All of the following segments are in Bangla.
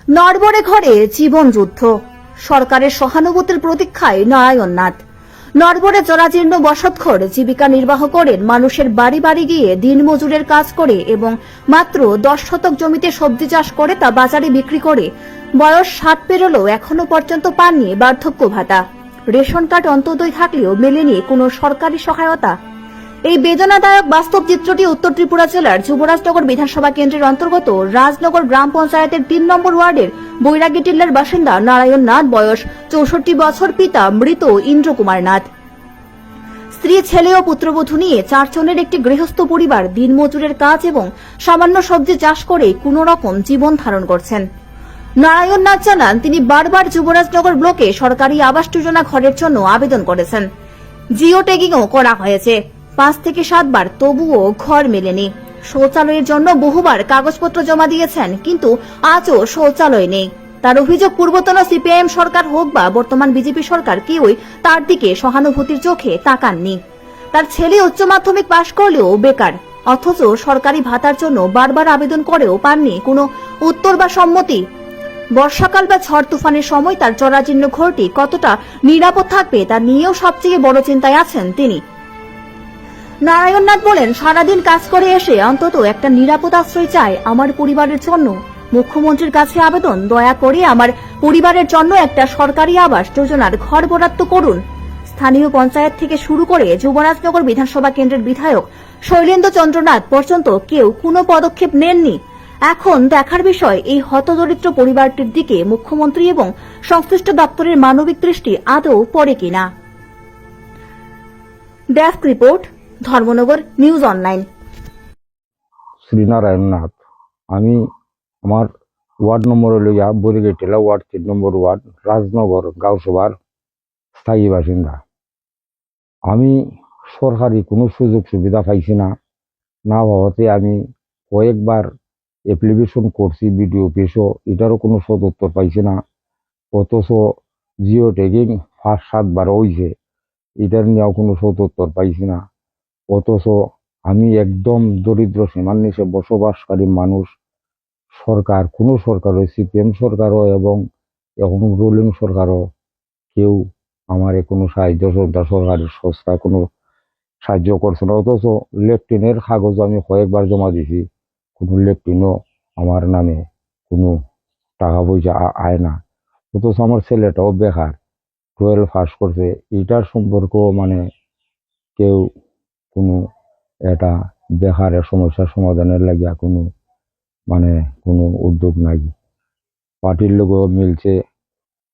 নড়বড়ে ঘরে জীবন যুদ্ধ, সরকারের সহানুভূতির প্রতীক্ষায় নারায়ণনাথ। নড়বড়ে জরাজীর্ণ বসতঘর জীবিকা নির্বাহ করেন মানুষের বাড়ি বাড়ি গিয়ে দিনমজুরের কাজ করে এবং মাত্র 10 শতক জমিতে সবজি চাষ করে তা বাজারে বিক্রি করে বয়স 60 পেরোলেও এখনো পর্যন্ত পাননি বার্ধক্য ভাতা। রেশন কার্ড অন্তদয় থাকলেও মেলেনি কোনো সরকারি সহায়তা। এই বেদনাদায়ক বাস্তব চিত্রটি উত্তর ত্রিপুরা জেলার যুবরাজনগর বিধানসভা কেন্দ্রের অন্তর্গত রাজনগর গ্রাম পঞ্চায়েতের 3 নম্বর ওয়ার্ডের বৈরাগী টিল্লার বাসিন্দা নারায়ণ নাথ, বয়স 64 বছর, পিতা মৃত ইন্দ্রকুমার নাথ। স্ত্রী, ছেলে ও পুত্রবধূ নিয়ে 4 জনের একটি গৃহস্থ পরিবার দিনমজুরের কাজ এবং সামান্য সবজি চাষ করে কোনো রকম জীবন ধারণ করছেন। নারায়ণ নাথ জানান, তিনি বারবার যুবরাজনগর ব্লকে সরকারি আবাস যোজনা ঘরের জন্য আবেদন করেছেন। জিও ট্যাগিংও করা হয়েছে 5 থেকে 7 বার, তবুও ঘর মেলেনি। শৌচালয়ের জন্য বহুবার কাগজপত্র জমা দিয়েছেন, কিন্তু আজও শৌচালয় নেই। তার অভিযোগ, পূর্বতন সিপিআইএম সরকার হোক বা বর্তমান বিজেপি সরকার, কেউই তার দিকে সহানুভূতির চোখে তাকাননি। তার ছেলে উচ্চ মাধ্যমিক পাশ করলেও বেকার, অথচ সরকারি ভাতার জন্য বারবার আবেদন করেও পাননি কোনো উত্তর বা সম্মতি। বর্ষাকাল বা ঝড় তুফানের সময় তার জরাজীর্ণ ঘরটি কতটা নিরাপদ থাকবে তা নিয়েও সবচেয়ে বড় চিন্তায় আছেন তিনি। নারায়ণনাথ বলেন, সারাদিন কাজ করে এসে অন্তত একটা নিরাপদ আশ্রয় চাই আমার পরিবারের জন্য। মুখ্যমন্ত্রীর কাছে আবেদন, দয়া করে আমার পরিবারের জন্য একটা সরকারি আবাস যোজনার ঘর বরাদ্দ করুন। স্থানীয় পঞ্চায়েত থেকে শুরু করে যুবরাজনগর বিধানসভা কেন্দ্রের বিধায়ক শৈলেন্দ্র চন্দ্রনাথ পর্যন্ত কেউ কোনো পদক্ষেপ নেননি। এখন দেখার বিষয়, এই হতদরিদ্র পরিবারটির দিকে মুখ্যমন্ত্রী এবং সংশ্লিষ্ট দপ্তরের মানবিক দৃষ্টি আদৌ পড়ে কিনা। Desk report, Dharmanagar news online. Srinarayan Nath. আমি আমার ওয়ার্ড নম্বর হল বৈরাগী টিলা, ওয়ার্ড 3 নম্বর ওয়ার্ড, রাজনগর গাঁওসভার স্থায়ী বাসিন্দা। আমি সরকারি কোনো সুযোগ সুবিধা পাইছি না ভাবতে আমি কয়েকবার অ্যাপ্লিকেশন করছি বিডিও অফিসও, এটারও কোনো সদুত্তর পাইছি না। অথচ জিও ট্যাগিং 5-7 বার হয়েছে, এটার নিয়েও কোনো সদুত্তর পাইছি না। অথচ আমি একদম দরিদ্র সীমার নিচে বসবাসকারী মানুষ। সরকার, কোনো সরকারও, সিপিএম সরকারও এবং এখন রুলিং সরকারও কেউ আমার কোনো সাহায্য সরকারি সংস্থা কোনো সাহায্য করছে না। অথচ লেফটিনের কাগজ আমি কয়েকবার জমা দিছি, কোনো লেফটিনও আমার নামে কোনো টাকা পয়সা আয় না। অথচ আমার ছেলেটাও বেকার, 12 পাস করছে। এটার সম্পর্ক মানে কেউ কোনো এটা বেকারের সমস্যার সমাধানের লাগিয়া কোনো কোনো উদ্যোগ নাই। পার্টির লোকও মিলছে,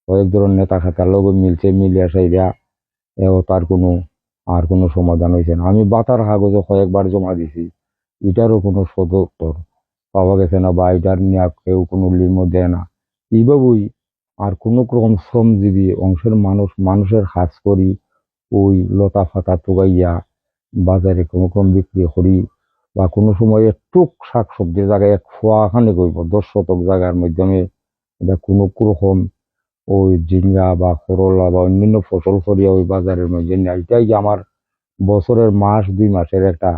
কয়েক ধরনের নেতা খাতার লোকও মিলছে, মিলিয়া সাইরা এও তার কোনো সমাধান হয়েছে না। আমি বাতার কাগজও কয়েকবার জমা দিছি, এটারও কোনো সদুত্তর পাওয়া গেছে না, বা এটার নিয়ে কেউ কোনো লিমও দেয় না। এইভাবেই আর কোনো রকম শ্রমজীবী অংশের মানুষের কাজ করি, ওই লতা ফাতা টুকাইয়া বাজারে কোনো রকম বিক্রি করি, বা কোনো সময় টুক শাক সবজির জায়গায় 1 ফোয়া খানে করবো 10 শতক জায়গার মাধ্যমে এটা কোনো রকম ওই ঝিঙ্গা বা করলা বা অন্যান্য ফসল করিয়া ওই বাজারের মধ্যে নেয়। এটাই আমার বছরের 1-2 মাসের একটা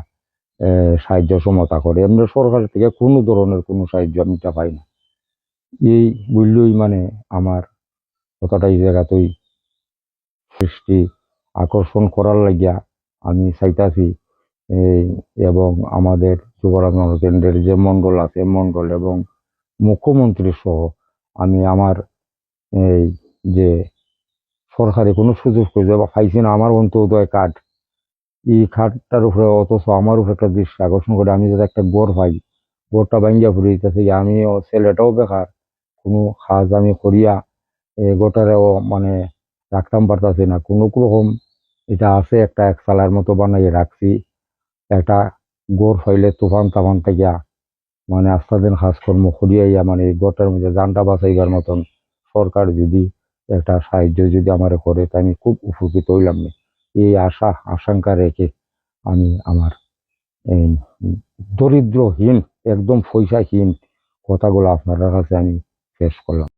সাহায্য সমতা করে। এমনি সরকারের থেকে কোনো ধরনের কোনো সাহায্য আমি পাই না। এই বললেই আমার কথাটা এই জায়গাতেই সৃষ্টি আকর্ষণ করার লাগিয়া আমি চাইতাছি, এবং আমাদের যুবরাজনগর কেন্দ্রের যে মন্ডল আছে, মন্ডল এবং মুখ্যমন্ত্রী সহ আমি আমার এই যে সরকারি কোনো সুযোগ সুবিধা পাইছি না, আমার অন্তোদয় কার্ড, এই কার্ডটার উপরে অথচ আমার উপরে একটা দৃষ্টি আকর্ষণ করে আমি যাতে একটা গড় পাই, গড়টা ভাঙ্গিয়া ফুরে দিতেছে। আমিও ছেলেটাও বেকার, কোনো কাজ আমি করিয়া গোটারেও রাখতাম পারতাছি না। কোনো রকম এটা আছে একটা 1 সালার মতো বানাইয়ে রাখছি, একটা গড় ফাইলে তুফান তাফান থেকে আস্তা দিন কাজকর্ম করিয়াইয়া এই গড়টার মধ্যে জানটা বাঁচাইবার মতন সরকার যদি একটা সাহায্য যদি আমার করে, তাই আমি খুব উপকৃত হইলাম। এই আশঙ্কা রেখে আমি আমার দরিদ্রহীন, একদম পয়সাহীন কথাগুলো আপনার কাছে আমি পেশ করলাম।